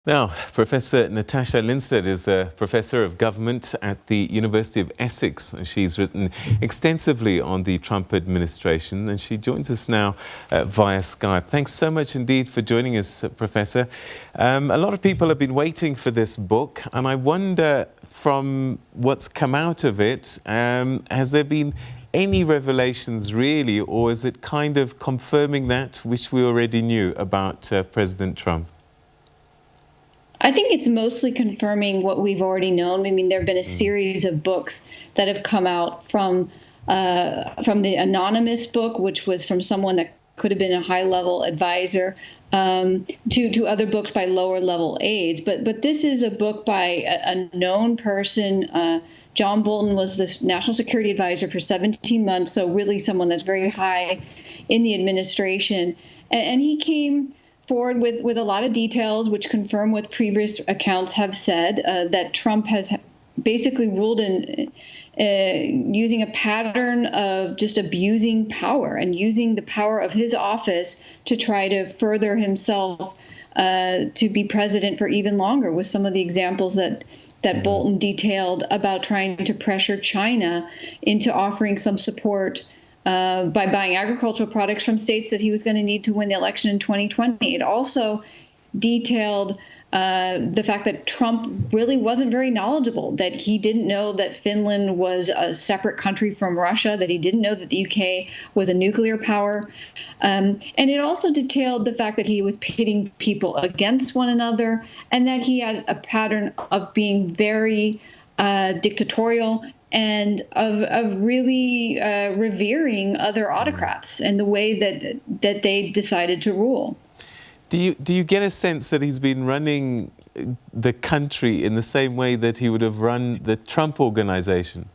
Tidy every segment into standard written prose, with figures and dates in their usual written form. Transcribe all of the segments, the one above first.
Now, Professor Natasha Lindstaedt is a professor of government at the University of Essex. She's written extensively on the Trump administration, and she joins us now via Skype. Thanks so much indeed for joining us, Professor. A lot of people have been waiting for this book, and I wonder, from what's come out of it, has there been any revelations really, or is it kind of confirming that which we already knew about President Trump? I think it's mostly confirming what we've already known. I mean, there have been a series of books that have come out from the anonymous book, which was from someone that could have been a high-level advisor, to other books by lower-level aides. But this is a book by a known person. John Bolton was the national security advisor for 17 months, so really someone that's very high in the administration. And he came forward with a lot of details, which confirm what previous accounts have said, that Trump has basically ruled in using a pattern of just abusing power and using the power of his office to try to further himself to be president for even longer, with some of the examples that Bolton detailed about trying to pressure China into offering some support by buying agricultural products from states that he was going to need to win the election in 2020. It also detailed the fact that Trump really wasn't very knowledgeable, that he didn't know that Finland was a separate country from Russia, that he didn't know that the UK was a nuclear power. And it also detailed the fact that he was pitting people against one another, and that he had a pattern of being very dictatorial and of really revering other autocrats and the way that they decided to rule. Do you get a sense that he's been running the country in the same way that he would have run the Trump organization?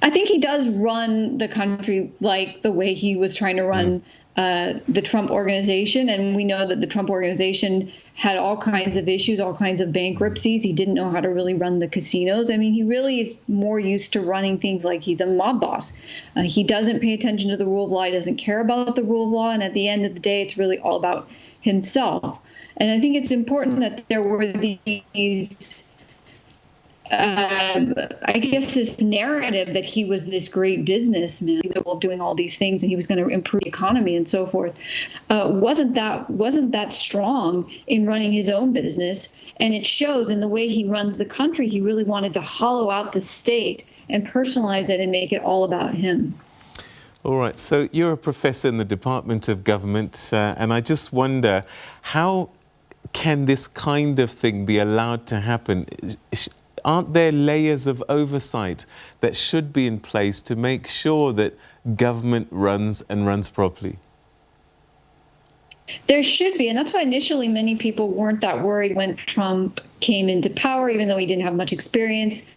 I think he does run the country like the way he was trying to run the Trump organization. And we know that the Trump organization had all kinds of issues, all kinds of bankruptcies. He didn't know how to really run the casinos. I mean, he really is more used to running things like he's a mob boss. He doesn't pay attention to the rule of law. He doesn't care about the rule of law. And at the end of the day, it's really all about himself. And I think it's important that there were these I guess this narrative that he was this great businessman, he was doing all these things and he was going to improve the economy and so forth, wasn't that strong in running his own business. And it shows in the way he runs the country. He really wanted to hollow out the state and personalize it and make it all about him. All right. So you're a professor in the Department of Government, and I just wonder, how can this kind of thing be allowed to happen? Aren't there layers of oversight that should be in place to make sure that government runs properly? There should be, and that's why initially many people weren't that worried when Trump came into power, even though he didn't have much experience,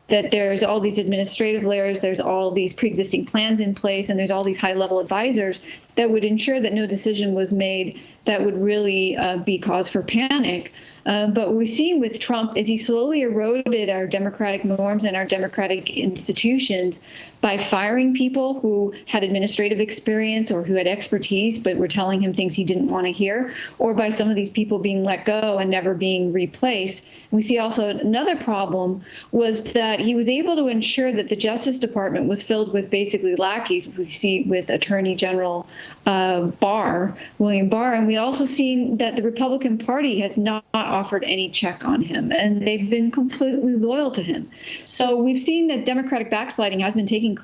that there's all these administrative layers, there's all these pre-existing plans in place, and there's all these high-level advisors that would ensure that no decision was made that would really be cause for panic. But what we've seen with Trump is he slowly eroded our democratic norms and our democratic institutions by firing people who had administrative experience or who had expertise but were telling him things he didn't want to hear, or by some of these people being let go and never being replaced. We see also another problem was that he was able to ensure that the Justice Department was filled with basically lackeys. We see with Attorney General William Barr, and we also seen that the Republican Party has not offered any check on him, and they've been completely loyal to him. So we've seen that Democratic backsliding has been taking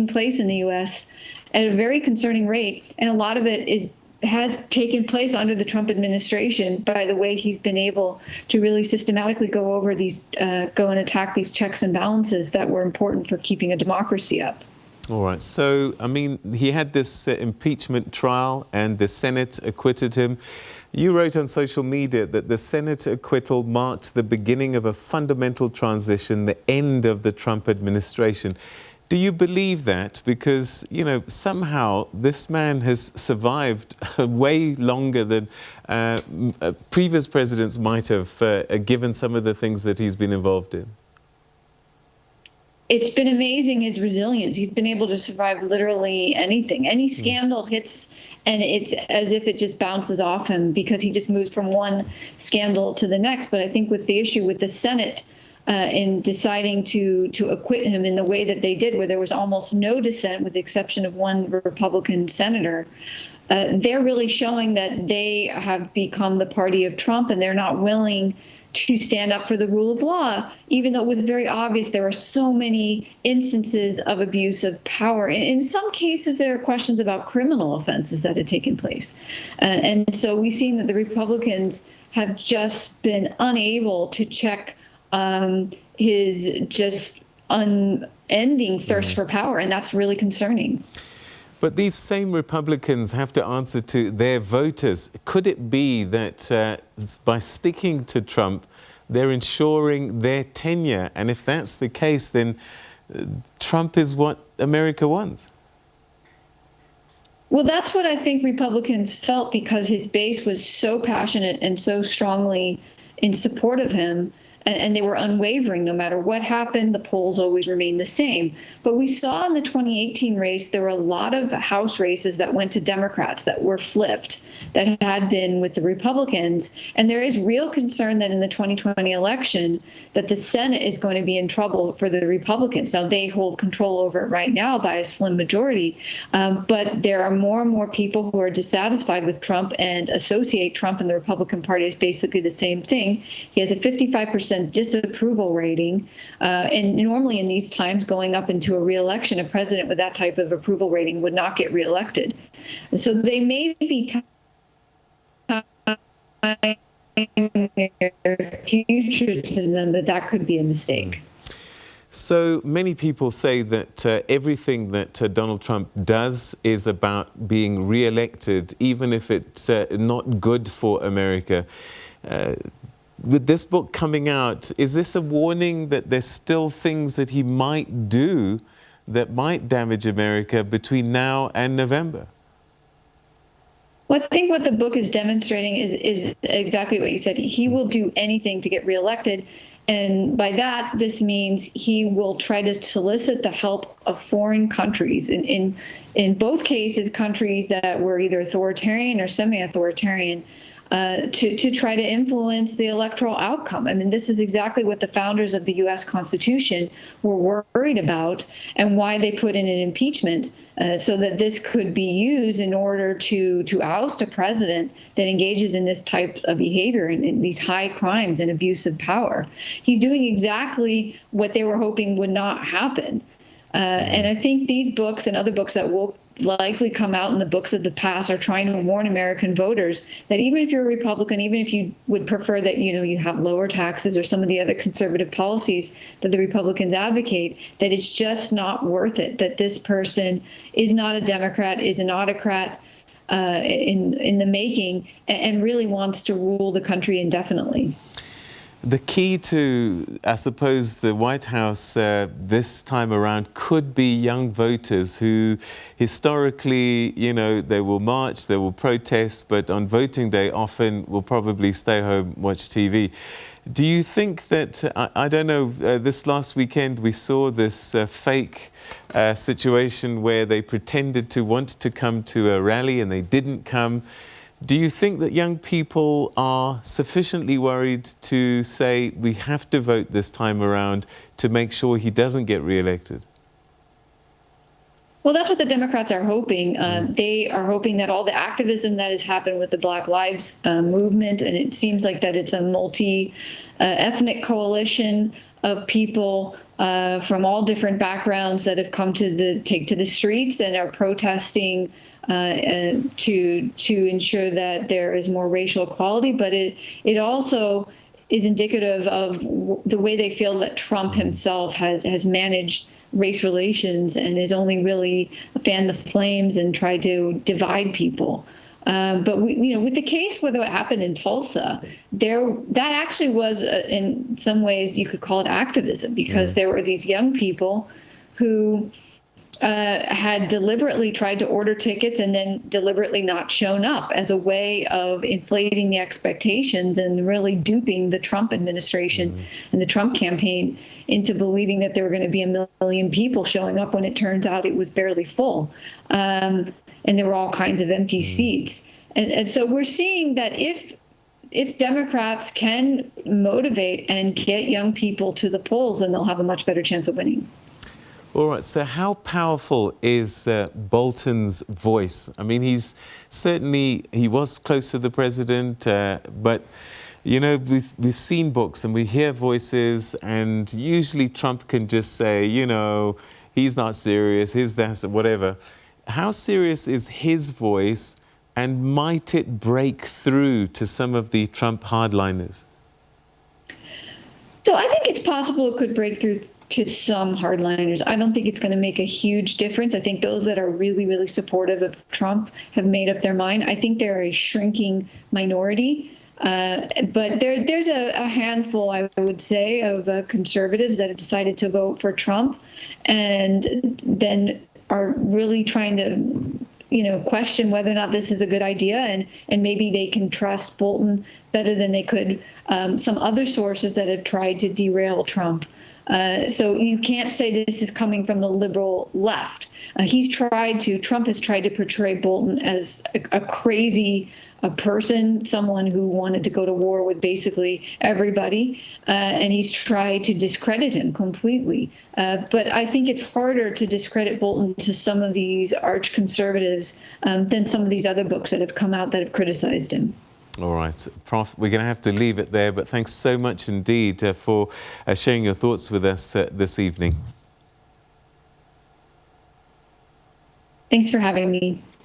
place in the U.S. at a very concerning rate, and a lot of it has taken place under the Trump administration by the way he's been able to really systematically go and attack these checks and balances that were important for keeping a democracy up. All right. So, I mean, he had this impeachment trial and the Senate acquitted him. You wrote on social media that the Senate acquittal marked the beginning of a fundamental transition, the end of the Trump administration. Do you believe that? Because, you know, somehow this man has survived way longer than previous presidents might have, given some of the things that he's been involved in. It's been amazing, his resilience. He's been able to survive literally anything. Any scandal hits and it's as if it just bounces off him because he just moves from one scandal to the next. But I think with the issue with the Senate in deciding to acquit him in the way that they did, where there was almost no dissent with the exception of one Republican senator, they're really showing that they have become the party of Trump, and they're not willing to stand up for the rule of law, even though it was very obvious there were so many instances of abuse of power. In some cases, there are questions about criminal offenses that had taken place. And so we've seen that the Republicans have just been unable to check his just unending thirst for power, and that's really concerning. But these same Republicans have to answer to their voters. Could it be that by sticking to Trump, they're ensuring their tenure? And if that's the case, then Trump is what America wants. Well, that's what I think Republicans felt, because his base was so passionate and so strongly in support of him. And they were unwavering. No matter what happened, the polls always remained the same. But we saw in the 2018 race, there were a lot of House races that went to Democrats that were flipped, that had been with the Republicans. And there is real concern that in the 2020 election, that the Senate is going to be in trouble for the Republicans. Now, they hold control over it right now by a slim majority. But there are more and more people who are dissatisfied with Trump and associate Trump and the Republican Party as basically the same thing. He has a 55% disapproval rating. And normally in these times, going up into a re-election, a president with that type of approval rating would not get reelected. And so they may be tying their future to them, but that could be a mistake. So many people say that everything that Donald Trump does is about being re-elected, even if it's not good for America. With this book coming out, is this a warning that there's still things that he might do that might damage America between now and November? Well, I think what the book is demonstrating is exactly what you said. He will do anything to get reelected. And by that, this means he will try to solicit the help of foreign countries. In both cases, countries that were either authoritarian or semi-authoritarian, to try to influence the electoral outcome. I mean, this is exactly what the founders of the U.S. Constitution were worried about, and why they put in an impeachment, so that this could be used in order to oust a president that engages in this type of behavior and in these high crimes and abuse of power. He's doing exactly what they were hoping would not happen. And I think these books and other books that will likely come out in the books of the past are trying to warn American voters that even if you're a Republican, even if you would prefer that, you have lower taxes or some of the other conservative policies that the Republicans advocate, that it's just not worth it, that this person is not a Democrat, is an autocrat in the making, and really wants to rule the country indefinitely. The key to, I suppose, the White House this time around could be young voters who historically, they will march, they will protest, but on voting day often will probably stay home, watch TV. Do you think that, I don't know, this last weekend we saw this fake situation where they pretended to want to come to a rally and they didn't come. Do you think that young people are sufficiently worried to say we have to vote this time around to make sure he doesn't get re-elected? Well, that's what the Democrats are hoping. They are hoping that all the activism that has happened with the Black Lives movement, and it seems like that it's a multi-ethnic coalition of people from all different backgrounds that have come to take to the streets and are protesting to ensure that there is more racial equality. But it also is indicative of the way they feel that Trump himself has managed race relations and has only really fanned the flames and tried to divide people. But with the case where what happened in Tulsa, that actually was, in some ways, you could call it activism, because there were these young people who had deliberately tried to order tickets and then deliberately not shown up as a way of inflating the expectations and really duping the Trump administration and the Trump campaign into believing that there were going to be 1 million people showing up when it turns out it was barely full. and there were all kinds of empty seats. And so we're seeing that if Democrats can motivate and get young people to the polls, then they'll have a much better chance of winning. All right, so how powerful is Bolton's voice? I mean, he was close to the president, but, you know, we've seen books and we hear voices, and usually Trump can just say, you know, he's not serious, that's whatever. How serious is his voice, and might it break through to some of the Trump hardliners? So I think it's possible it could break through to some hardliners. I don't think it's going to make a huge difference. I think those that are really, really supportive of Trump have made up their mind. I think they're a shrinking minority. But there's a handful, I would say, of conservatives that have decided to vote for Trump and then are really trying to, question whether or not this is a good idea, and maybe they can trust Bolton better than they could some other sources that have tried to derail Trump. So you can't say this is coming from the liberal left. Trump has tried to portray Bolton as a crazy person, someone who wanted to go to war with basically everybody, and he's tried to discredit him completely. But I think it's harder to discredit Bolton to some of these arch conservatives than some of these other books that have come out that have criticized him. All right, Prof, we're going to have to leave it there, but thanks so much indeed for sharing your thoughts with us this evening. Thanks for having me.